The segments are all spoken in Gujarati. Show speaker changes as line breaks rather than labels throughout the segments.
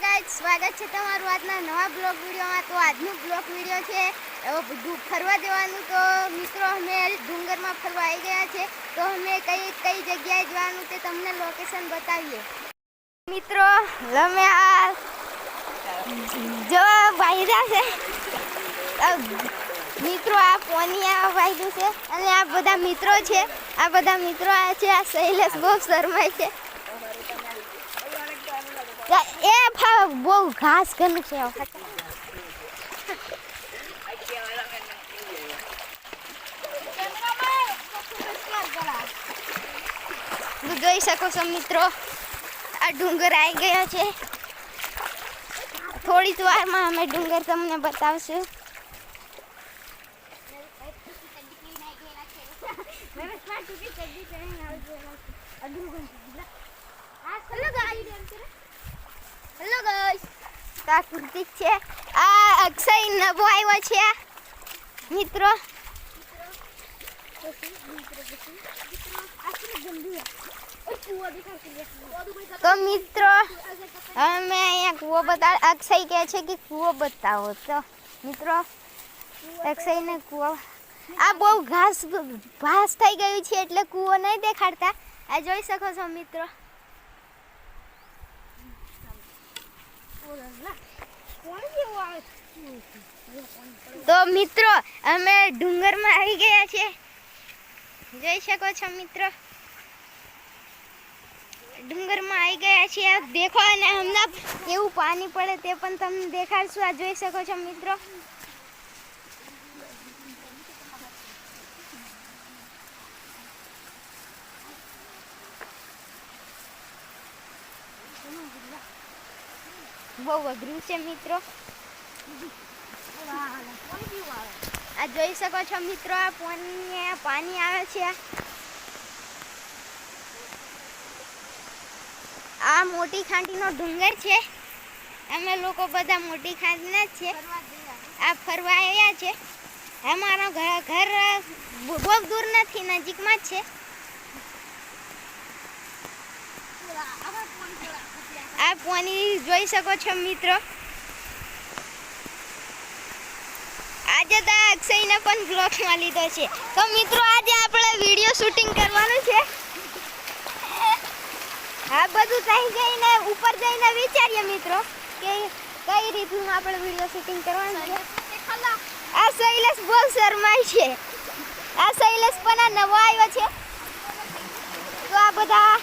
ગાઈસ, સ્વાગત છે તમારું આજના નવા બ્લોગ વિડીયોમાં। તો આજનો બ્લોગ વિડીયો છે ફરવા જવાનું। તો મિત્રો અમે ડુંગરમાં ફરવા આવી ગયા છે। તો અમે કઈ જગ્યાએ જવાનું તે તમને લોકેશન બતાવીએ। મિત્રો અમે આ જો વાયદા છે મિત્રો, આ પોનિયા વાયદું છે અને આ બધા મિત્રો છે। આ બધા મિત્રો આ છે। આ શૈલેષ બહુ શરમાય છે। એ બહુ ઘાસ ઘનું છે। જોઈ શકો છો મિત્રો, આ ડુંગર આવી ગયો છે। થોડી જ વારમાં અમે ડુંગર તમને બતાવશું। હેલો ગાઈસ, આ કૃતિક છે, આ અક્ષય નવો આવ્યો છે મિત્રો। તો મિત્રો અમે અહીંયા કૂવો બતાવ, અક્ષય કહે છે કે કૂવો બતાવો। તો મિત્રો અક્ષયને કૂવો, આ બહુ ઘાસ થઈ ગયું છે એટલે કૂવો નહીં દેખાડતા। આ જોઈ શકો છો મિત્રો। તો મિત્રો અમે ડુંગરમાં આવી ગયા છે, જોઈ શકો છો મિત્રો। ડુંગરમાં આવી ગયા છીએ, દેખો। અને હમણાં કેવું પાણી પડે તે પણ તમને દેખાડશું। આ જોઈ શકો છો મિત્રો। બહુ અઘરું છે મિત્રો। આ જોઈ શકો છો મિત્રો, આ પાણી આવે છે। આ મોટી ખાંટીનો ડુંગર છે। અમે લોકો બધા મોટી ખાંટીના જ છે। આ ફરવા આવ્યા છે। અમારો ઘર બહુ દૂર નથી, નજીકમાં જ છે। આ પાણી જોઈ શકો છો મિત્રો। આજે તો અક્ષયને પણ બ્લોગમાં લીધો છે। તો મિત્રો આજે આપણે વિડીયો શૂટિંગ કરવાનું છે। આ બધું થઈ જઈને ઉપર જઈને વિચારીએ મિત્રો કે કઈ રીતનું આપણે વિડીયો શૂટિંગ કરવાનું છે। આ શૈલેષ બહુ શરમાય છે। આ શૈલેષ પણ આ નવો આવ્યો છે। તો આ બધા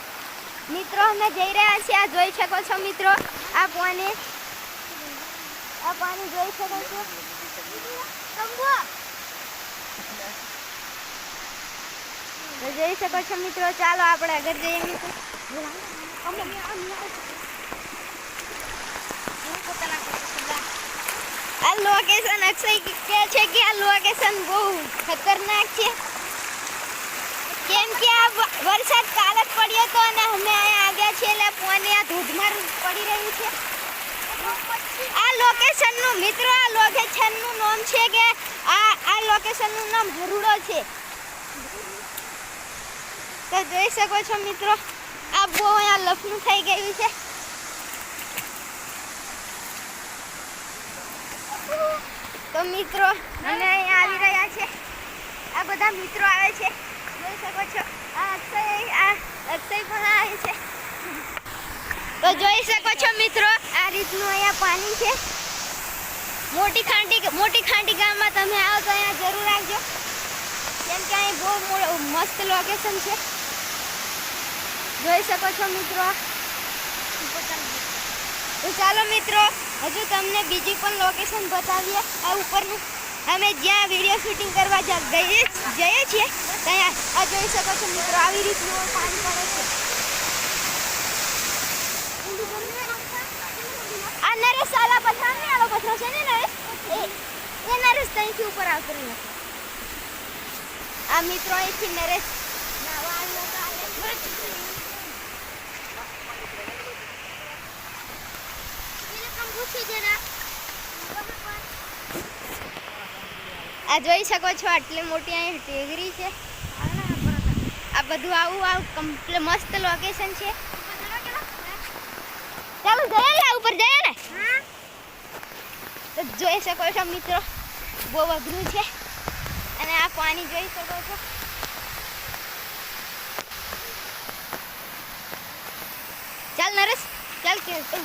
મિત્રો અમે જઈ રહ્યા છીએ। આ જોઈ શકો છો મિત્રો, આ પાણી જોઈ શકો છો। જોઈ શકો છો મિત્રો। ચાલો આપણે આગળ જઈએ મિત્રો। આ લોકેશન અક્ષય કહે છે કે આ લોકેશન બહુ ખતરનાક છે, કેમ કે આ વરસાદ કાલે જ પડ્યો હતો અને અમે અહીંયા આવ્યા છીએ એટલે પાણી આ ધોધમાર પડી રહ્યું છે। આ લોકેશનનું મિત્રો, આ લોકેશનનું નામ છે કે આ લોકેશનનું નામ હરુડો છે। તો જોઈ શકો છો મિત્રો, આ બહુ અહીંયા લફનું થઈ ગયું છે। તો મિત્રો અમે અહીંયા આવી રહ્યા છે। આ બધા મિત્રો આવે છે, જોઈ શકો છો। આ અક્ષય પણ આવે છે। તો જોઈ શકો છો મિત્રો, આ રીતનું અહીંયા પાણી છે। મોટી ખાંટી ગામમાં તમે આવો તો અહીંયા જરૂર આવજો, કેમ કે અહીં બહુ મસ્ત લોકેશન છે। જોઈ શકો છો મિત્રો। તો ચાલો મિત્રો હજુ તમને બીજી પણ લોકેશન બતાવીએ। આ ઉપરનું અમે જ્યાં વિડીયો શૂટિંગ કરવા જઈએ છીએ ત્યાં આ જોઈ શકો છો મિત્રો, આવી રીતનું પાણી પડે છે। આ નરેશ સાલા પથરા ને આલો પથરો છે ને નરેશ, એ નરેશ ત્યાંથી ઉપર આવતો નથી। આ મિત્રો અહીંથી નરેશ આ જોઈ શકો છો, આટલી મોટી અહીં ટેગરી છે। આ બધું આવું કમ્પ્લીટ મસ્ત લોકેશન છે। ચાલો જઈએ ને ઉપર જઈએ ને। તો જોઈ શકો છો મિત્રો, બહુ અઘરું છે. અને આ પાણી જોઈ શકો છો. ચાલ નરેશ, ચાલ કે તો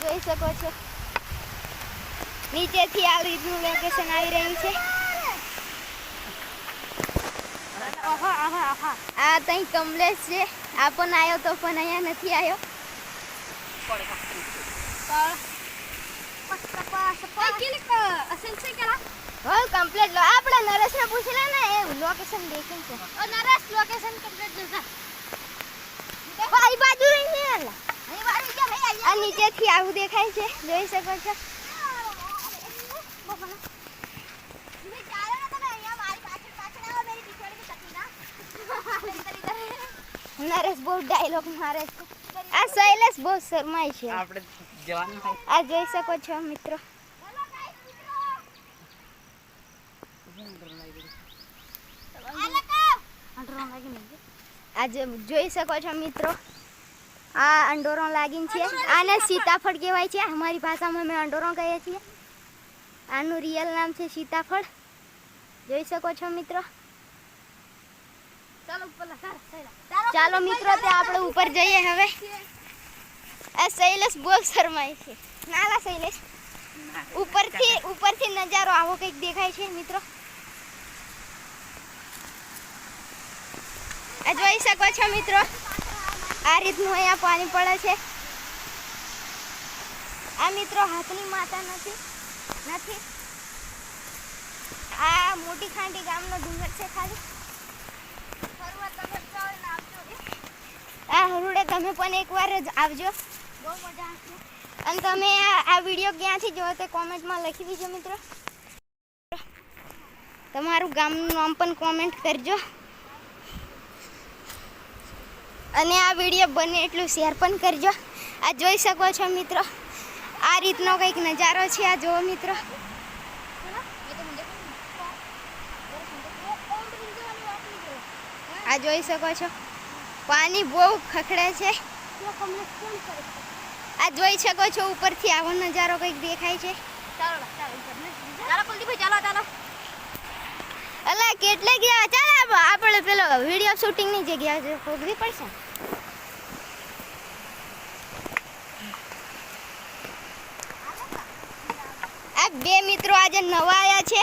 જોઈ શકો છો નીચેથી આ રીતનું લોકેશન આવી રહ્યું છે. આ તઈ કમલેશ છે, આ પણ આવ્યો તો પણ અહીંયા નથી આવ્યો. કમ્પ્લીટ લો આપણે નરેશને પૂછી લે ને, એ લોકેશન દેખી છે. નરેશ લોકેશન કમ્પ્લીટ જોતા ભાઈ બાજુ રહી છે. આ નીચેથી આવું દેખાય છે, જોઈ શકો છો. નરેશ બહુ ડાયલોગ મારે છે. આ શૈલેષ બહુ શરમાય છે. આપણે જવાનું છે. આ જોઈ શકો છો મિત્રો. આ જોઈ શકો છો મિત્રો, આ અંડોરો લાગીને છે. આને સીતાફળ કહેવાય છે, અમારી ભાષામાં અમે અંડોરો કહીએ છીએ. આનું રિયલ નામ છે સીતાફળ. જોઈ શકો છો મિત્રો. ચાલો મિત્રો, તે આપણે ઉપર જઈએ હવે. આ શૈલેષ બહુ શરમાય છે. નાલા શૈલેષ, ઉપરથી નજારો આવો કંઈક દેખાય છે મિત્રો. આ જોઈ શકો છો મિત્રો, આ રીતનું અહીંયા પાણી પડે છે. આ મિત્રો હાથની માતા નથી. આ મોટી ખાંડી ગામનો ડુંગર છે ખાલી. આ હરુડે તમે પણ એકવાર જ આવજો, બહુ મજા આવશે. અને તમે આ વિડીયો ક્યાંથી જોવો તે કોમેન્ટમાં લખી દીજો મિત્રો. તમારું ગામનું નામ પણ કોમેન્ટ કરજો. અને આ વિડીયો બને એટલું શેર પણ કરજો. આ જોઈ શકો છો મિત્રો, આ રીતનો કંઈક નજારો છે. આ જુઓ મિત્રો, આ જોઈ શકો છો, પાણી બહુ ખખડે છે. આ જોઈ શકો છો, ઉપરથી આવો નજારો કંઈક દેખાય છે. અલા કેટલે ગયા? ચાલ આપણે પેલો વિડીયો શૂટિંગની જગ્યા ખોદવી પડશે. આ બે મિત્રો આજે નવા આવ્યા છે.